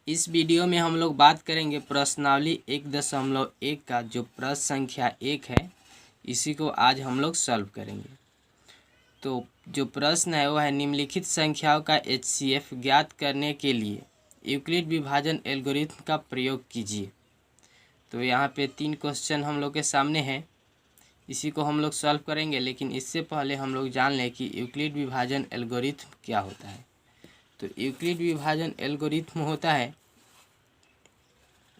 इस वीडियो में हम लोग बात करेंगे प्रश्नावली 1.1 का जो प्रश्न संख्या 1 है, इसी को आज हम लोग सॉल्व करेंगे। तो जो प्रश्न है वो है निम्नलिखित संख्याओं का HCF ज्ञात करने के लिए यूक्लिड विभाजन एल्गोरिथम का प्रयोग कीजिए। तो यहाँ पे 3 क्वेश्चन हम लोग के सामने हैं, इसी को हम लोग सॉल्व करेंगे। लेकिन इससे पहले हम लोग जान लें कि यूक्लिड विभाजन एल्गोरिथम क्या होता है। तो यूक्लिड विभाजन एल्गोरिथम होता है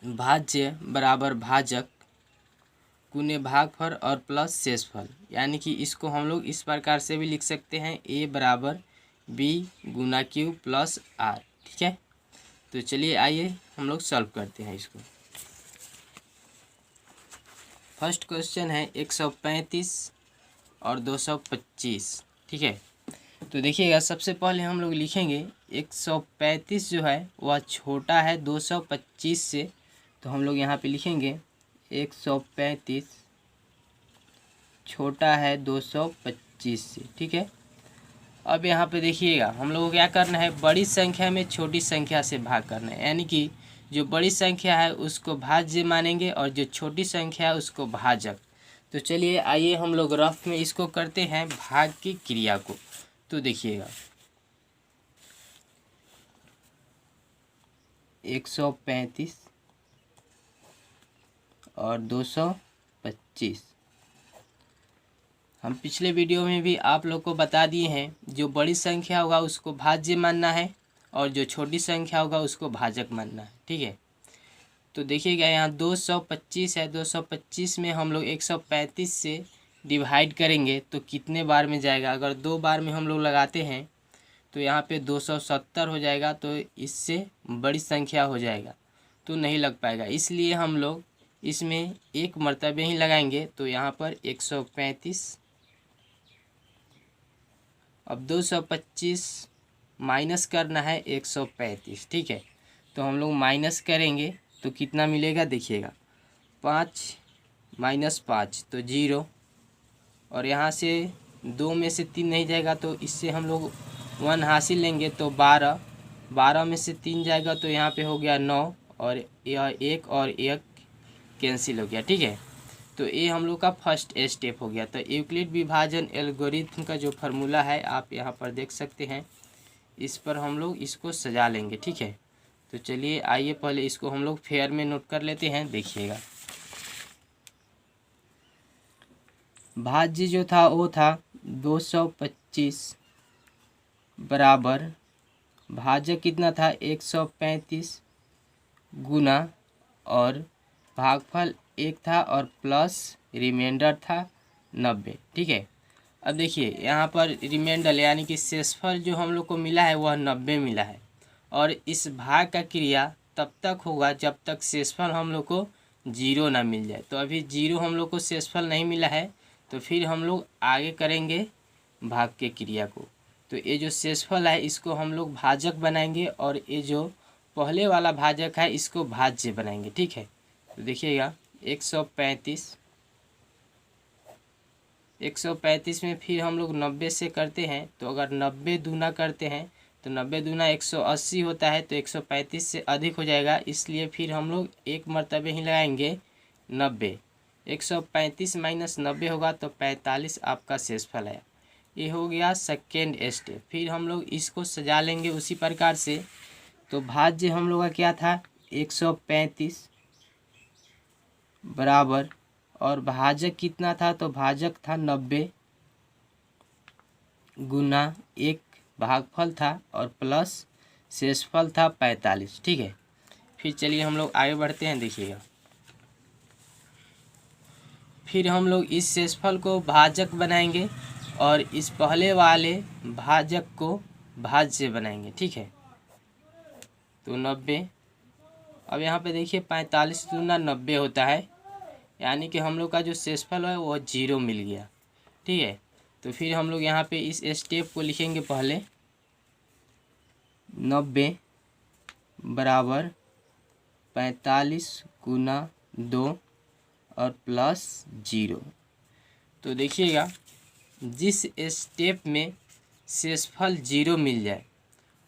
भाज्य बराबर भाजक गुने भागफल और प्लस शेषफल। यानी कि इसको हम लोग इस प्रकार से भी लिख सकते हैं, A बराबर B गुना Q प्लस R। ठीक है, तो चलिए आइए हम लोग सॉल्व करते हैं इसको। फर्स्ट क्वेश्चन है 135 और 225। ठीक है, तो देखिएगा सबसे पहले हम लोग लिखेंगे 135 जो है वह छोटा है 225 से, तो हम लोग यहाँ पे लिखेंगे 135 छोटा है 225 से। ठीक है, अब यहाँ पे देखिएगा हम लोग को क्या करना है, बड़ी संख्या में छोटी संख्या से भाग करना है। यानी कि जो बड़ी संख्या है उसको भाज्य मानेंगे और जो छोटी संख्या है उसको भाजक। तो चलिए आइए हम लोग रफ में इसको करते हैं भाग की क्रिया को। तो देखिएगा 135 और 225 हम पिछले वीडियो में भी आप लोग को बता दिए हैं, जो बड़ी संख्या होगा उसको भाज्य मानना है और जो छोटी संख्या होगा उसको भाजक मानना है। ठीक है, तो देखिएगा यहाँ 225 है, 225 में हम लोग 135 से डिवाइड करेंगे तो कितने बार में जाएगा। अगर 2 बार में हम लोग लगाते हैं तो यहाँ पे 270 हो जाएगा, तो इससे बड़ी संख्या हो जाएगा तो नहीं लग पाएगा। इसलिए हम लोग इसमें एक मर्तबे ही लगाएंगे। तो यहाँ पर 135, अब 225 माइनस करना है 135। ठीक है, तो हम लोग माइनस करेंगे तो कितना मिलेगा देखिएगा, 5 माइनस 5 तो 0, और यहाँ से 2 में से 3 नहीं जाएगा तो इससे हम लोग 1 हासिल लेंगे तो 12, 12 में से 3 जाएगा तो यहाँ पे हो गया 9, और यह 1 और 1 कैंसिल हो गया। ठीक है, तो ये हम लोग का फर्स्ट स्टेप हो गया। तो यूक्लिड विभाजन एल्गोरिथम का जो फार्मूला है आप यहाँ पर देख सकते हैं, इस पर हम लोग इसको सजा लेंगे। ठीक है, तो चलिए आइए पहले इसको हम लोग फेयर में नोट कर लेते हैं। देखिएगा भाज्य जो था वो था 225 बराबर भाजक कितना था 135 गुना और भागफल 1 था और प्लस रिमाइंडर था 90। ठीक है, अब देखिए यहाँ पर रिमाइंडर यानी कि शेषफल जो हम लोग को मिला है वह 90 मिला है, और इस भाग का क्रिया तब तक होगा जब तक शेषफल हम लोग को 0 ना मिल जाए। तो अभी 0 हम लोग को शेषफल नहीं मिला है, तो फिर हम लोग आगे करेंगे भाग के क्रिया को। तो ये जो शेषफल है इसको हम लोग भाजक बनाएंगे और ये जो पहले वाला भाजक है इसको भाज्य बनाएंगे। ठीक है, तो देखिएगा 135 में फिर हम लोग 90 से करते हैं, तो अगर 90 दूना करते हैं तो 90 दूना 180 होता है, तो 135 से अधिक हो जाएगा। इसलिए फिर हम लोग एक मर्तबे ही लगाएंगे 90। 135 माइनस 90 होगा तो 45 आपका शेषफल है। ये हो गया सेकेंड स्टेप। फिर हम लोग इसको सजा लेंगे उसी प्रकार से। तो भाज्य हम लोग का क्या था 135 बराबर, और भाजक कितना था, तो भाजक था 90 गुना 1 भागफल था और प्लस शेषफल था 45। ठीक है, फिर चलिए हम लोग आगे बढ़ते हैं। देखिएगा फिर हम लोग इस शेषफल को भाजक बनाएंगे और इस पहले वाले भाजक को भाज्य बनाएंगे। ठीक है, तो 90, अब यहाँ पे देखिए 45 दूना 90 होता है, यानी कि हम लोग का जो शेषफल है वो 0 मिल गया। ठीक है, तो फिर हम लोग यहाँ पे इस स्टेप को लिखेंगे पहले 90 बराबर 45 गुना 2 और प्लस 0। तो देखिएगा जिस स्टेप में शेषफल 0 मिल जाए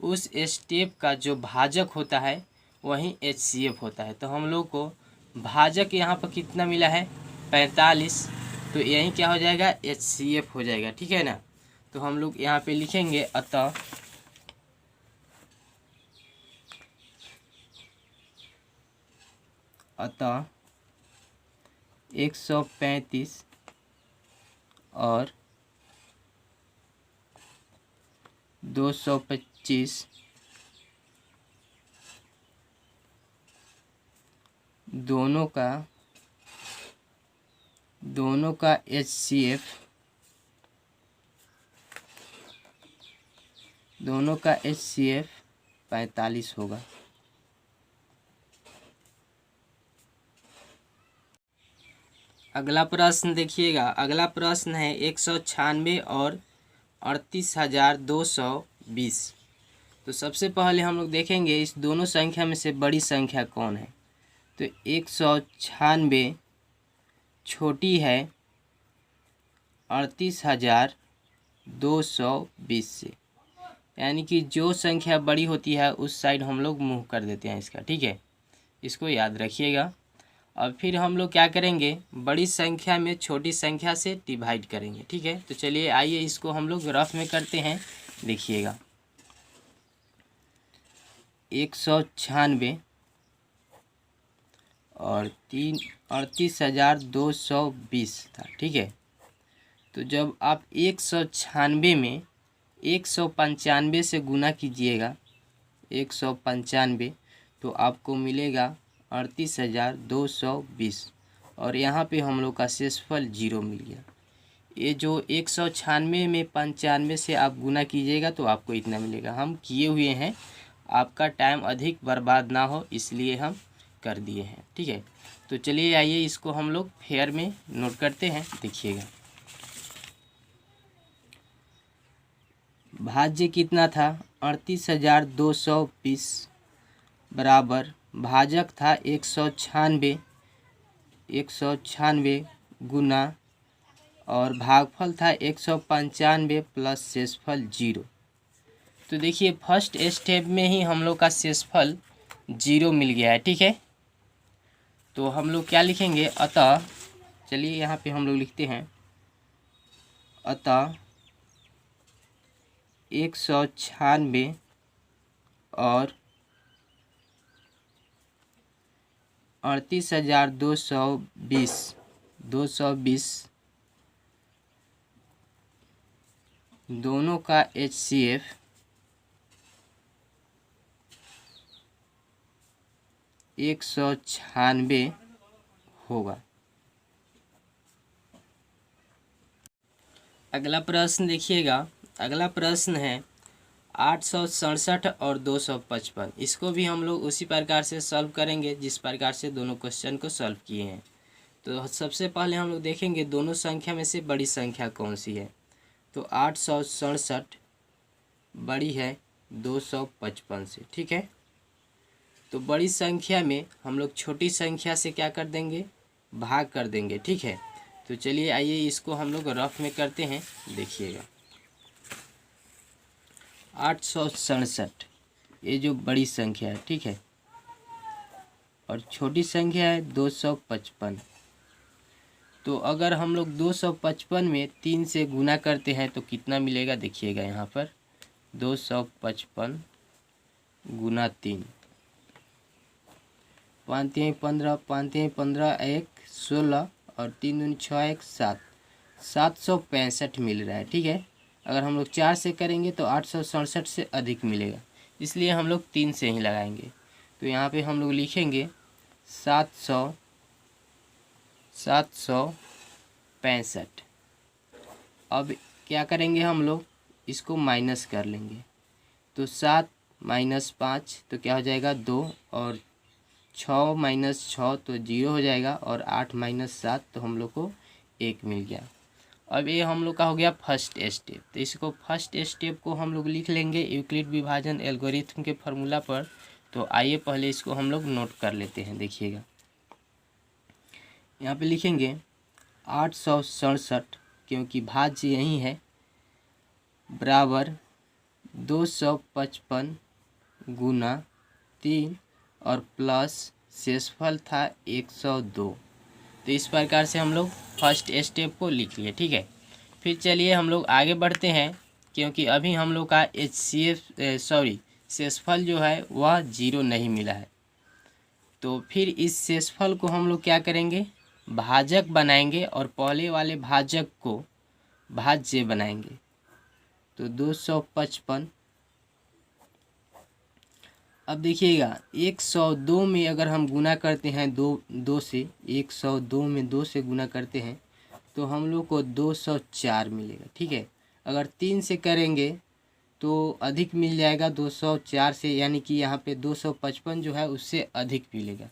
उस स्टेप का जो भाजक होता है वहीं HCF होता है। तो हम लोग को भाजक यहाँ पर कितना मिला है 45, तो यहीं क्या हो जाएगा HCF हो जाएगा, ठीक है ना। तो हम लोग यहाँ पे लिखेंगे अतः 135 और 225 दोनों का HCF, दोनों का HCF 45 होगा। अगला प्रश्न देखिएगा, अगला प्रश्न है 196 और 38,220। तो सबसे पहले हम लोग देखेंगे इस दोनों संख्या में से बड़ी संख्या कौन है। तो 196 छोटी है 38,220 से, यानी कि जो संख्या बड़ी होती है उस साइड हम लोग मुँह कर देते हैं इसका, ठीक है, इसको याद रखिएगा। और फिर हम लोग क्या करेंगे, बड़ी संख्या में छोटी संख्या से डिवाइड करेंगे, ठीक है। तो चलिए आइए इसको हम लोग रफ में करते हैं, देखिएगा। 196 और 38,220 था, ठीक है। तो जब आप 196 में 195 से गुना कीजिएगा, 195, तो आपको मिलेगा 38,220 और यहाँ पे हम लोग का शेषफल 0 मिल गया। ये जो 196 में 95 से आप गुना कीजिएगा तो आपको इतना मिलेगा। हम किए हुए हैं, आपका टाइम अधिक बर्बाद ना हो इसलिए हम कर दिए हैं, ठीक है। तो चलिए आइए इसको हम लोग फेयर में नोट करते हैं, देखिएगा। भाज्य कितना था 38,220 बराबर भाजक था 196 गुना और भागफल था 195 प्लस शेषफल 0। तो देखिए फर्स्ट स्टेप में ही हम लोग का शेषफल 0 मिल गया है, ठीक है। तो हम लोग क्या लिखेंगे, अतः चलिए यहाँ पे हम लोग लिखते हैं अतः 196 और 38,220 दोनों का HCF 196 होगा। अगला प्रश्न देखिएगा, अगला प्रश्न है 867 और 255। इसको भी हम लोग उसी प्रकार से सॉल्व करेंगे जिस प्रकार से दोनों क्वेश्चन को सॉल्व किए हैं। तो सबसे पहले हम लोग देखेंगे दोनों संख्या में से बड़ी संख्या कौन सी है। तो 867 बड़ी है 255 से, ठीक है। तो बड़ी संख्या में हम लोग छोटी संख्या से क्या कर देंगे, भाग कर देंगे, ठीक है। तो चलिए आइए इसको हम लोग रफ में करते हैं, देखिएगा। 867 ये जो बड़ी संख्या है, ठीक है, और छोटी संख्या है 255। तो अगर हम लोग 255 में 3 से गुना करते हैं तो कितना मिलेगा, देखिएगा यहाँ पर 255 गुना 3, 5 3 15, 5 3 15, 1 16 और 3 दूनी 6 1 7, 765 मिल रहा है, ठीक है। अगर हम लोग 4 से करेंगे तो 867 से अधिक मिलेगा, इसलिए हम लोग 3 से ही लगाएंगे। तो यहाँ पे हम लोग लिखेंगे 765। अब क्या करेंगे, हम लोग इसको माइनस कर लेंगे। तो 7 - 5 तो क्या हो जाएगा 2, और 6 - 6 तो 0 हो जाएगा, और 8 - 7 तो हम लोग को 1 मिल गया। अब ये हम लोग का हो गया फर्स्ट स्टेप। तो इसको फर्स्ट स्टेप को हम लोग लिख लेंगे यूक्लिड विभाजन एल्गोरिथम के फार्मूला पर। तो आइए पहले इसको हम लोग नोट कर लेते हैं, देखिएगा। यहाँ पे लिखेंगे 867 क्योंकि भाज्य यही है बराबर 255 गुना 3 और प्लस शेषफल था 102। तो इस प्रकार से हम लोग फर्स्ट स्टेप को लिख लिए, ठीक है। फिर चलिए हम लोग आगे बढ़ते हैं, क्योंकि अभी हम लोग का शेषफल जो है वह 0 नहीं मिला है। तो फिर इस शेषफल को हम लोग क्या करेंगे, भाजक बनाएंगे और पहले वाले भाजक को भाज्य बनाएंगे। तो 255। अब देखिएगा 102 में अगर हम गुना करते हैं दो से, 102 में 2 से गुना करते हैं तो हम लोग को 204 मिलेगा, ठीक है। अगर 3 से करेंगे तो अधिक मिल जाएगा 204 से, यानी कि यहाँ पे 255 जो है उससे अधिक मिलेगा।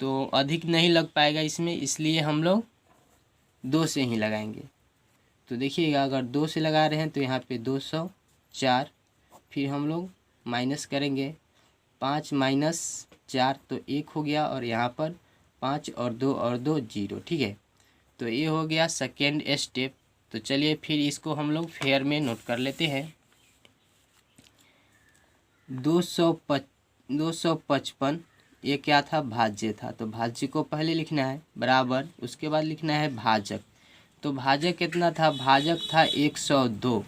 तो अधिक नहीं लग पाएगा इसमें, इसलिए हम लोग 2 से ही लगाएंगे। तो देखिएगा अगर 2 से लगा रहे हैं तो यहाँ पे 204, फिर हम लोग माइनस करेंगे, 5 माइनस 4 तो 1 हो गया, और यहाँ पर 5 और 2 0, ठीक है। तो ये हो गया सेकेंड स्टेप। तो चलिए फिर इसको हम लोग फेयर में नोट कर लेते हैं। 255 ये क्या था, भाज्य था। तो भाज्य को पहले लिखना है बराबर, उसके बाद लिखना है भाजक। तो भाजक कितना था, भाजक था 102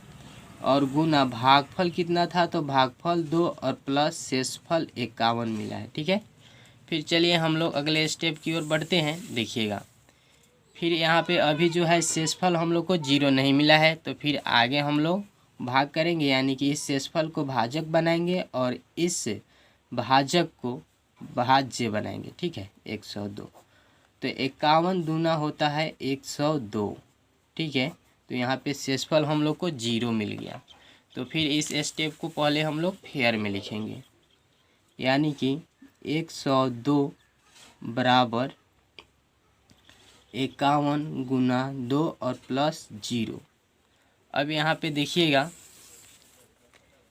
और गुना भागफल कितना था, तो भागफल 2 और प्लस शेषफल 51 मिला है, ठीक है। फिर चलिए हम लोग अगले स्टेप की ओर बढ़ते हैं। देखिएगा फिर यहाँ पे अभी जो है शेषफल हम लोग को 0 नहीं मिला है, तो फिर आगे हम लोग भाग करेंगे, यानी कि इस शेषफल को भाजक बनाएंगे और इस भाजक को भाज्य बनाएंगे, ठीक है। 102 तो 51 दूना होता है 102, ठीक है। तो यहाँ पे शेषफल हम लोग को 0 मिल गया। तो फिर इस स्टेप को पहले हम लोग फेयर में लिखेंगे, यानी कि 102 बराबर 51 गुना 2 और प्लस 0। अब यहाँ पे देखिएगा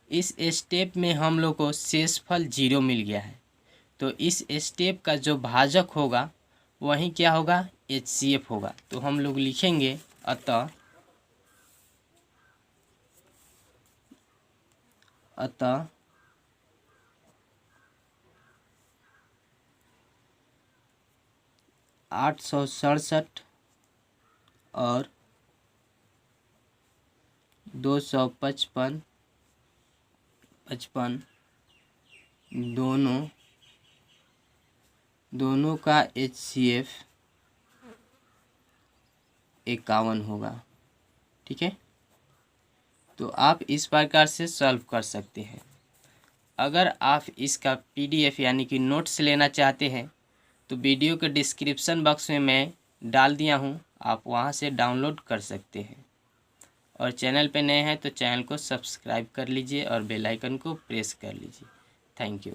इस स्टेप में हम लोग को शेषफल 0 मिल गया है। तो इस स्टेप का जो भाजक होगा वही क्या होगा, HCF होगा। तो हम लोग लिखेंगे अतः 867 और 255 दोनों का HCF 51 होगा, ठीक है। तो आप इस प्रकार से सॉल्व कर सकते हैं। अगर आप इसका PDF यानी कि नोट्स लेना चाहते हैं तो वीडियो के डिस्क्रिप्शन बॉक्स में मैं डाल दिया हूँ, आप वहाँ से डाउनलोड कर सकते हैं। और चैनल पे नए हैं तो चैनल को सब्सक्राइब कर लीजिए और बेल आइकन को प्रेस कर लीजिए। Thank you.